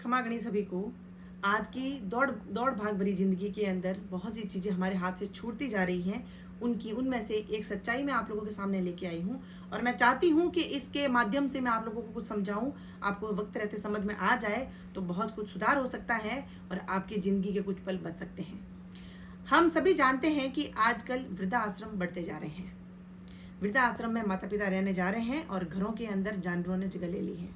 खमागणी सभी को। आज की दौड़ दौड़ भाग भरी जिंदगी के अंदर बहुत सी चीजें हमारे हाथ से छूटती जा रही हैं। उनमें से एक सच्चाई मैं आप लोगों के सामने लेके आई हूँ और मैं चाहती हूँ कि इसके माध्यम से मैं आप लोगों को कुछ समझाऊं, आपको वक्त रहते समझ में आ जाए तो बहुत कुछ सुधार हो सकता है और आपकी जिंदगी के कुछ पल बच सकते हैं। हम सभी जानते हैं कि आजकल वृद्धाश्रम बढ़ते जा रहे हैं। वृद्धाश्रम में माता पिता रहने जा रहे हैं और घरों के अंदर जानवरों ने जगह ले ली है।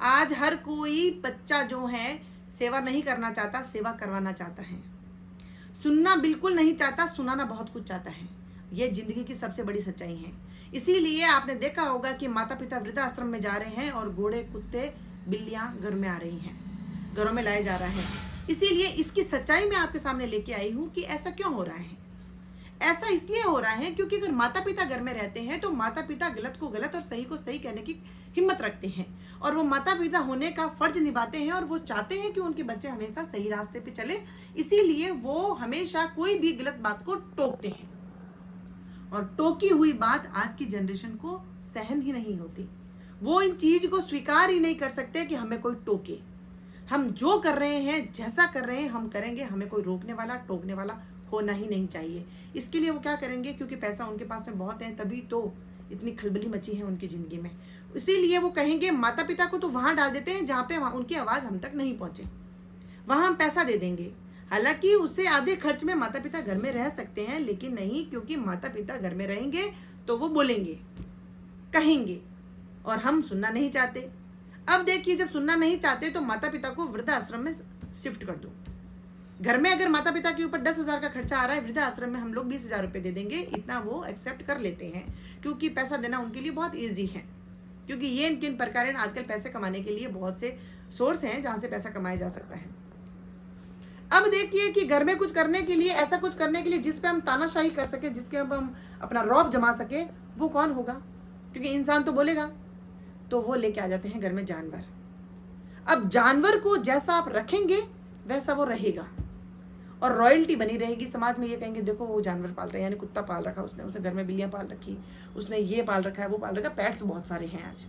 आज हर कोई बच्चा जो है सेवा नहीं करना चाहता, सेवा करवाना चाहता है। सुनना बिल्कुल नहीं चाहता, सुनाना बहुत कुछ चाहता है। यह जिंदगी की सबसे बड़ी सच्चाई है। इसीलिए आपने देखा होगा कि माता पिता वृद्धाश्रम में जा रहे हैं और घोड़े कुत्ते बिल्लियां घर में आ रही हैं, घरों में लाया जा रहा है। इसीलिए इसकी सच्चाई मैं आपके सामने लेके आई हूं कि ऐसा क्यों हो रहा है। ऐसा इसलिए हो रहा है क्योंकि अगर माता पिता घर में रहते हैं तो माता पिता गलत को गलत और सही को सही कहने की हिम्मत रखते हैं और वो माता पिता होने का फर्ज निभाते हैं और वो चाहते हैं कि उनके बच्चे हमेशा सही रास्ते पे चले। इसीलिए वो हमेशा कोई भी गलत बात को टोकते हैं और टोकी हुई बात आज की जनरेशन को सहन ही नहीं होती। वो इन चीज को स्वीकार ही नहीं कर सकते कि हमें कोई टोके। हम जो कर रहे हैं, जैसा कर रहे हैं हम करेंगे, हमें कोई रोकने वाला टोकने वाला होना ही नहीं चाहिए। इसके लिए वो क्या करेंगे, क्योंकि पैसा उनके पास में बहुत है, तभी तो इतनी खलबली मची है उनकी जिंदगी में। इसीलिए वो कहेंगे माता पिता को तो वहां डाल देते हैं जहां पे उनकी आवाज हम तक नहीं पहुंचे, वहां हम पैसा दे देंगे। हालांकि उससे आधे खर्च में माता पिता घर में रह सकते हैं, लेकिन नहीं, क्योंकि माता पिता घर में रहेंगे तो वो बोलेंगे, कहेंगे और हम सुनना नहीं चाहते। अब देखिए, जब सुनना नहीं चाहते तो माता पिता को वृद्धाश्रम में शिफ्ट कर दो। घर में अगर माता पिता के ऊपर 10,000 का खर्चा आ रहा है, वृद्धाश्रम में हम लोग 20,000 रुपए दे देंगे, इतना वो एक्सेप्ट कर लेते हैं क्योंकि पैसा देना उनके लिए बहुत ईजी है। क्योंकि ये इनके प्रकार आजकल पैसे कमाने के लिए बहुत से सोर्स हैं जहां से पैसा कमाया जा सकता है। अब देखिए कि घर में कुछ करने के लिए, ऐसा कुछ करने के लिए जिसपे हम तानाशाही कर सके, जिसके हम अपना रौब जमा सके, वो कौन होगा? क्योंकि इंसान तो बोलेगा, तो वो लेके आ जाते हैं घर में जानवर। अब जानवर को जैसा आप रखेंगे वैसा वो रहेगा और रॉयल्टी बनी रहेगी समाज में। ये कहेंगे देखो वो जानवर पालता है, यानी कुत्ता पाल रखा उसने घर में बिल्लियां पाल रखी, उसने ये पाल रखा है, वो पाल रखा, पेट्स बहुत सारे हैं आज।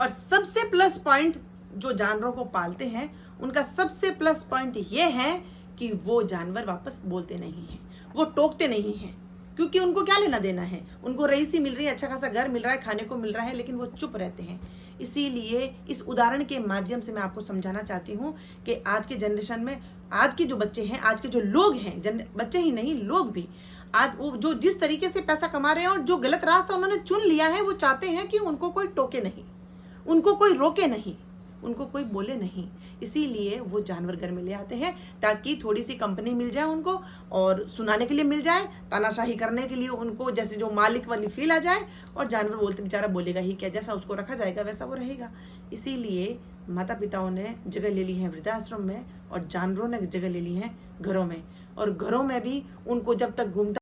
और सबसे प्लस पॉइंट जो जानवरों को पालते हैं, उनका सबसे प्लस पॉइंट ये है कि वो जानवर वापस बोलते नहीं है, वो टोकते नहीं है, क्योंकि उनको क्या लेना देना है। उनको रईसी मिल रही है, अच्छा खासा घर मिल रहा है, खाने को मिल रहा है, लेकिन वो चुप रहते हैं। इसीलिए इस उदाहरण के माध्यम से मैं आपको समझाना चाहती हूँ कि आज के जनरेशन में, आज के जो बच्चे हैं, आज के जो लोग हैं, बच्चे ही नहीं लोग भी, आज वो जो जिस तरीके से पैसा कमा रहे हैं और जो गलत रास्ता उन्होंने चुन लिया है, वो चाहते हैं कि उनको कोई टोके नहीं, उनको कोई रोके नहीं, उनको कोई बोले नहीं। इसीलिए वो जानवर घर में ले आते हैं ताकि थोड़ी सी कंपनी मिल जाए उनको और सुनाने के लिए मिल जाए, तानाशाही करने के लिए उनको जैसे जो मालिक वाली फील आ जाए। और जानवर बोलते बेचारा बोलेगा ही क्या, जैसा उसको रखा जाएगा वैसा वो रहेगा। इसीलिए माता पिताओं ने जगह ले ली है वृद्धाश्रम में और जानवरों ने जगह ले ली है घरों में। और घरों में भी उनको जब तक घूमता